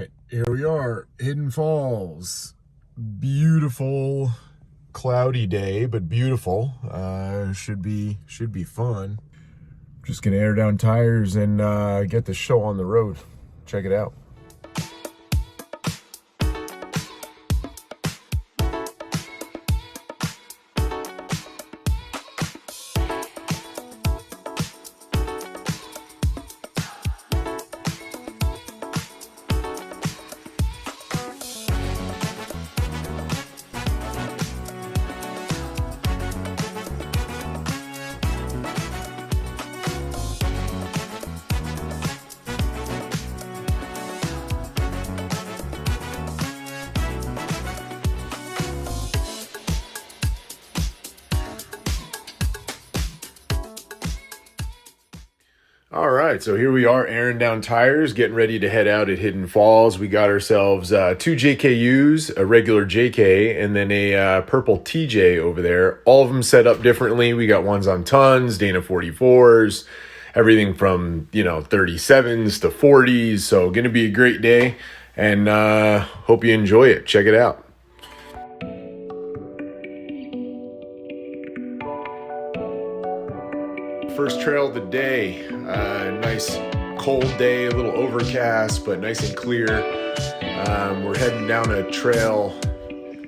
right, here we are, Hidden Falls. Beautiful, cloudy day, but beautiful. Should be fun. Just gonna air down tires and get the show on the road. Check it out. All right, so here we are airing down tires, getting ready to head out at Hidden Falls. We got ourselves 2 JKUs, a regular JK, and then a purple TJ over there. All of them set up differently. We got ones on tons, Dana 44s, everything from, 37s to 40s. So going to be a great day, and hope you enjoy it. Check it out. First trail of the day, nice cold day, a little overcast, but nice and clear. We're heading down a trail,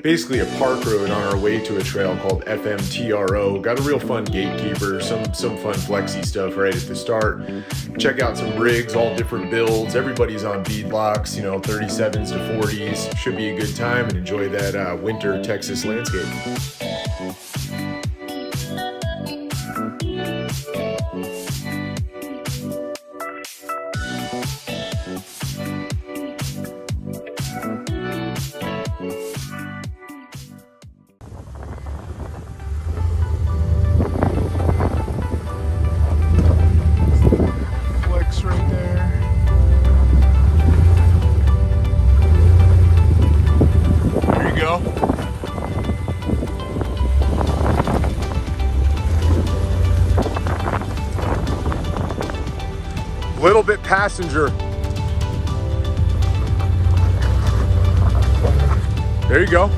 basically a park road on our way to a trail called FMTRO. Got a real fun gatekeeper, some fun flexi stuff right at the start. Check out some rigs, all different builds. Everybody's on beadlocks, 37s to 40s. Should be a good time and enjoy that winter Texas landscape. Little bit passenger. There you go.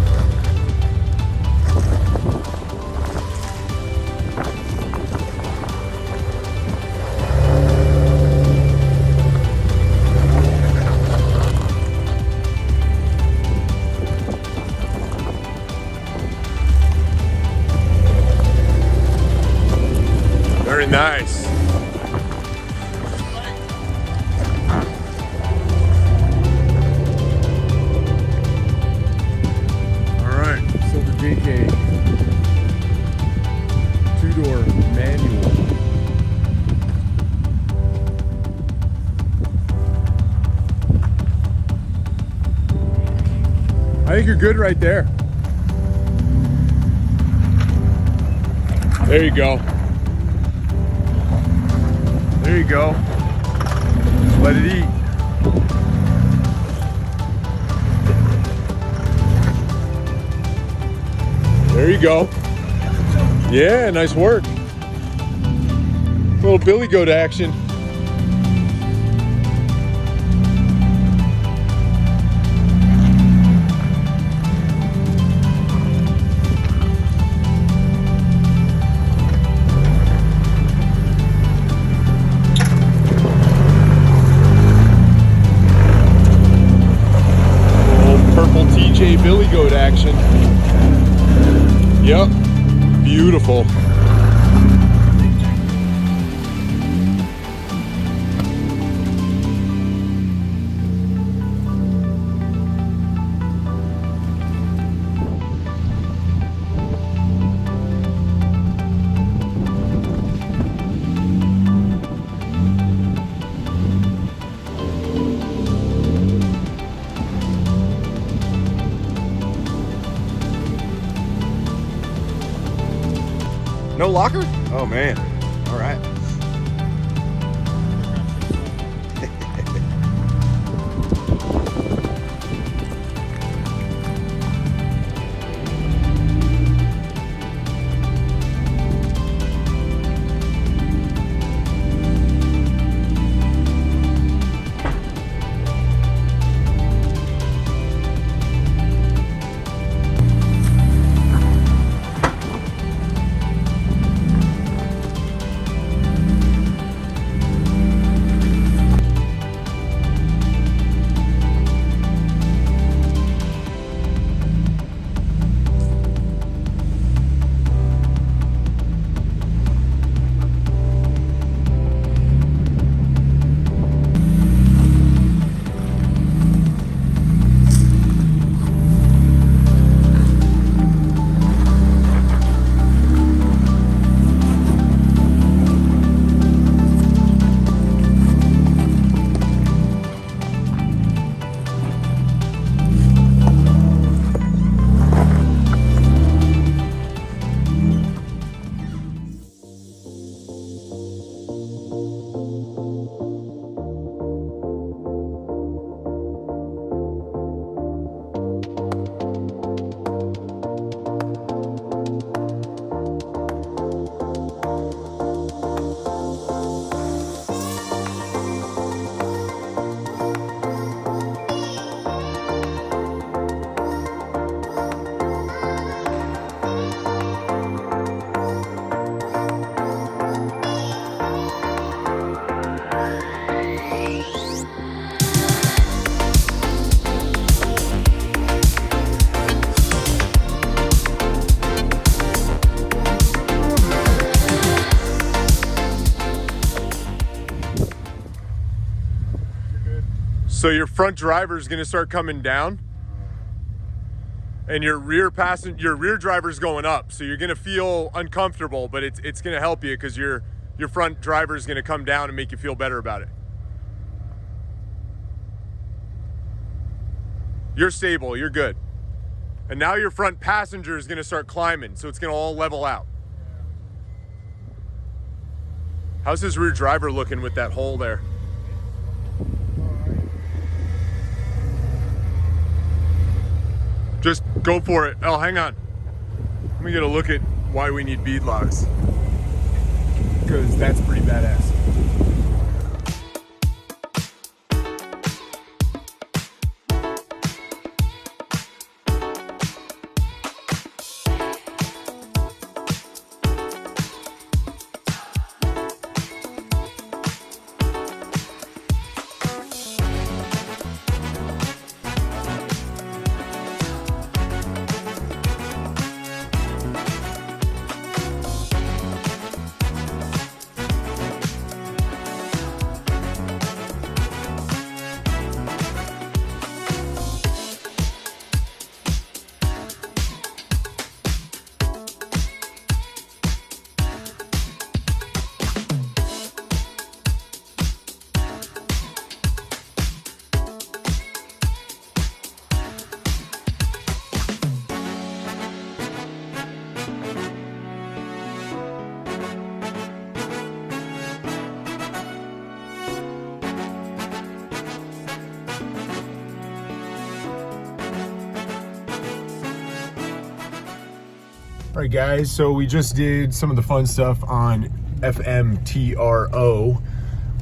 Very nice. JK 2-door manual. I think you're good right there. There you go. There you go. Let it eat. There you go. Yeah, nice work. A little billy goat action. Little purple TJ billy goat action. Yep, beautiful. No locker? Oh man. All right. So your front driver is going to start coming down, and your rear driver is going up. So you're going to feel uncomfortable, but it's going to help you because your front driver is going to come down and make you feel better about it. You're stable, you're good. And now your front passenger is going to start climbing, so it's going to all level out. How's his rear driver looking with that hole there? Just go for it. Oh, hang on. Let me get a look at why we need bead locks, because that's pretty badass. All right, guys, so we just did some of the fun stuff on FMTRO.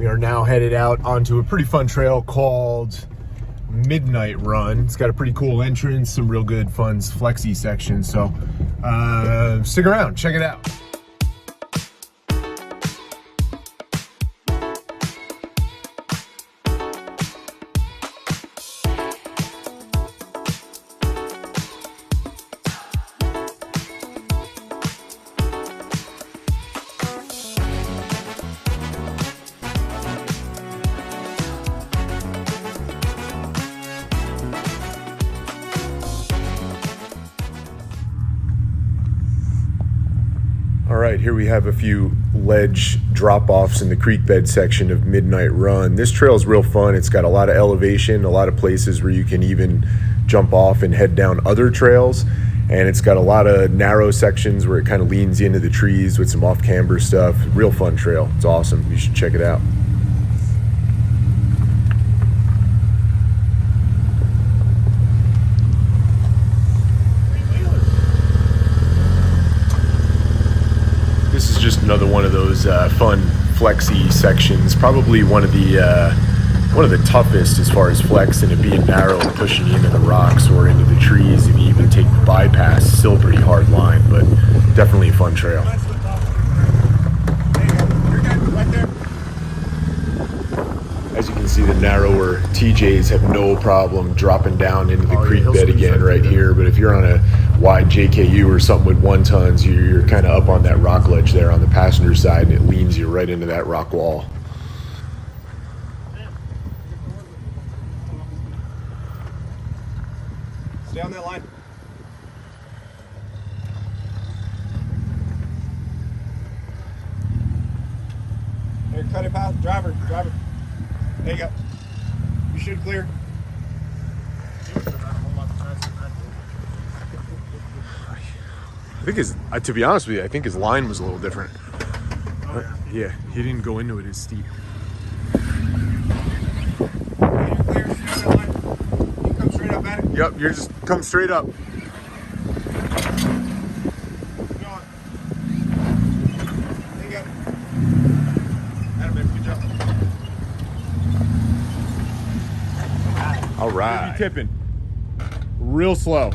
We are now headed out onto a pretty fun trail called Midnight Run. It's got a pretty cool entrance, some real good fun flexi sections, so stick around, check it out. All right, here we have a few ledge drop-offs in the creek bed section of Midnight Run. This trail is real fun. It's got a lot of elevation, a lot of places where you can even jump off and head down other trails. And it's got a lot of narrow sections where it kind of leans into the trees with some off-camber stuff. Real fun trail. It's awesome. You should check it out. This is just another one of those fun flexy sections. Probably one of the toughest as far as flex, and it being narrow and pushing you into the rocks or into the trees. If you even take the bypass, still a pretty hard line, but definitely a fun trail. As you can see, the narrower TJs have no problem dropping down into the creek bed again right here. But if you're on a wide JKU or something with 1 tons, you're kind of up on that rock ledge there on the passenger side, and it leans you right into that rock wall. Stay on that line. Here, cut it, pal. Driver. There you go. You should clear. I think to be honest with you, I think his line was a little different. Yeah, he didn't go into it as steep. You're clear. Stay on that line. You come straight up at it. Yep, you're just come straight up. Keep going. There you go. Adam, baby, good job. All right. You're tipping. Real slow.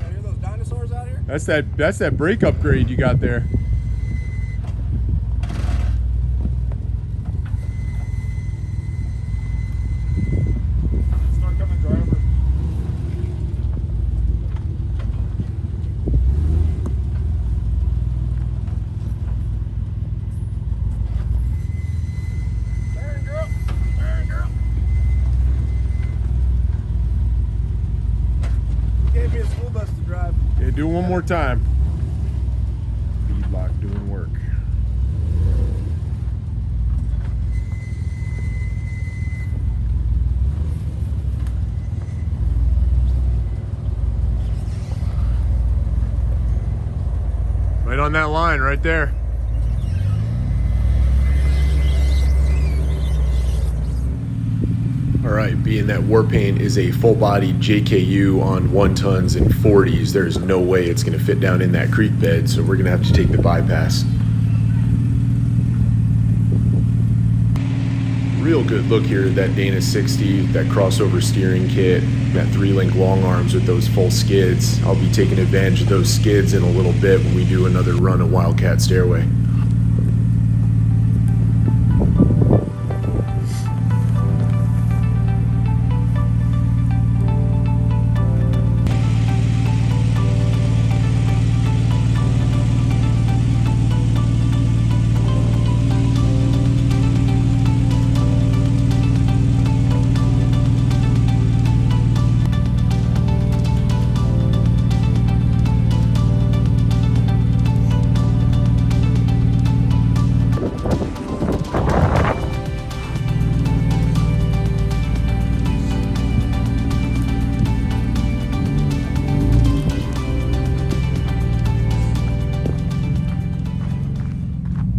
Hear those dinosaurs out here? That's that brake upgrade you got there. Start coming, driver. one more time. Feedlock doing work. Right on that line, right there. All right, being that Warpaint is a full-body JKU on 1-tons and 40s, there's no way it's going to fit down in that creek bed, so we're going to have to take the bypass. Real good look here at that Dana 60, that crossover steering kit, that 3-link long arms with those full skids. I'll be taking advantage of those skids in a little bit when we do another run of Wildcat Stairway.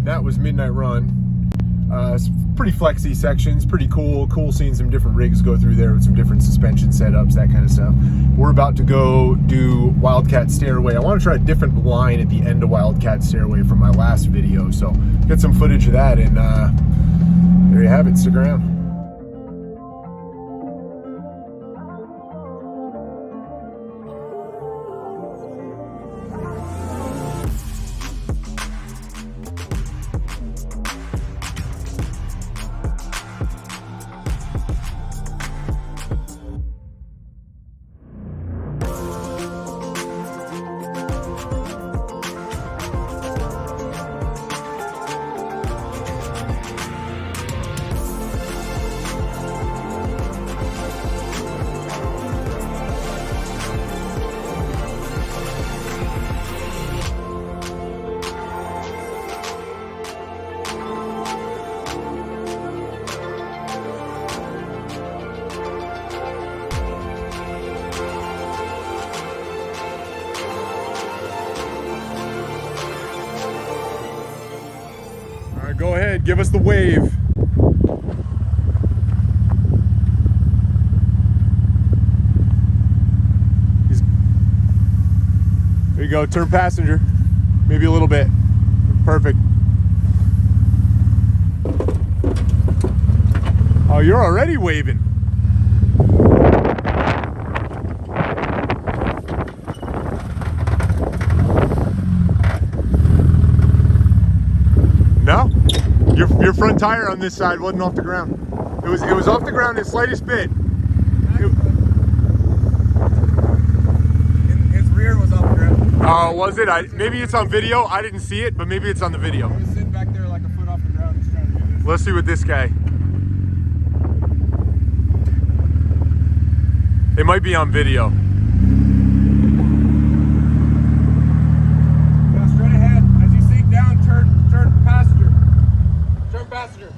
That was Midnight Run. It's pretty flexy sections, pretty cool. Cool seeing some different rigs go through there with some different suspension setups, that kind of stuff. We're about to go do Wildcat Stairway. I want to try a different line at the end of Wildcat Stairway from my last video, so get some footage of that, and there you have it. Stick around. Go ahead, give us the wave. There you go, turn passenger. Maybe a little bit. Perfect. Oh, you're already waving. No? Your front tire on this side wasn't off the ground. It was off the ground the slightest bit. His rear was off the ground. Oh, was it? Maybe it's on video. I didn't see it, but maybe it's on the video. He was sitting back there like a foot off the ground just trying to do this. Let's see what this guy. It might be on video. Yeah, straight ahead. As you sink down, turn passenger. Turn passenger.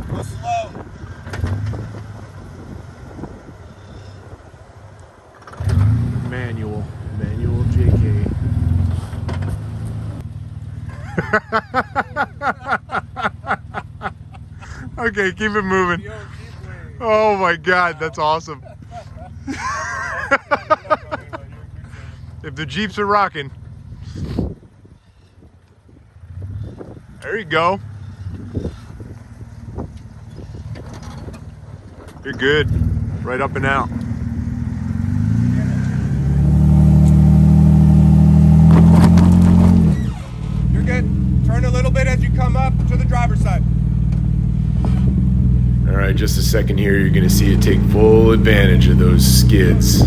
Go slow. Manual JK. Okay, keep it moving. Oh my God, that's awesome. If the Jeeps are rocking. There you go. You're good. Right up and out. You're good. Turn a little bit as you come up to the driver's side. All right, just a second here. You're going to see it take full advantage of those skids.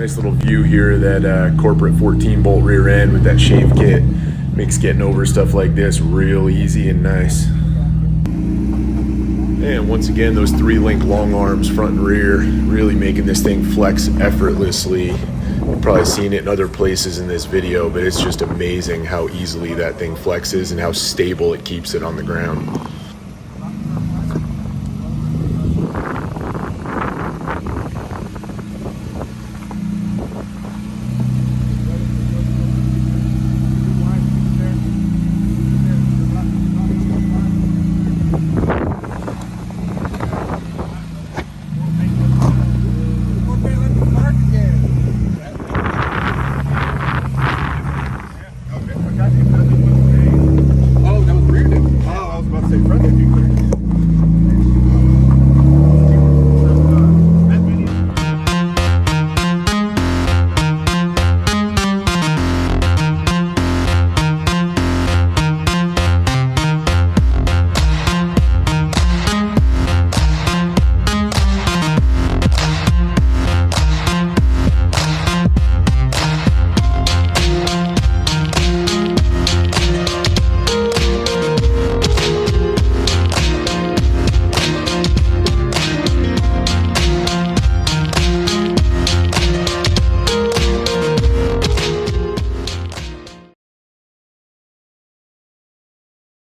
Nice little view here of that corporate 14 bolt rear end with that shave kit. Makes getting over stuff like this real easy and nice. And once again, those 3-link long arms front and rear really making this thing flex effortlessly. You've probably seen it in other places in this video, but it's just amazing how easily that thing flexes and how stable it keeps it on the ground.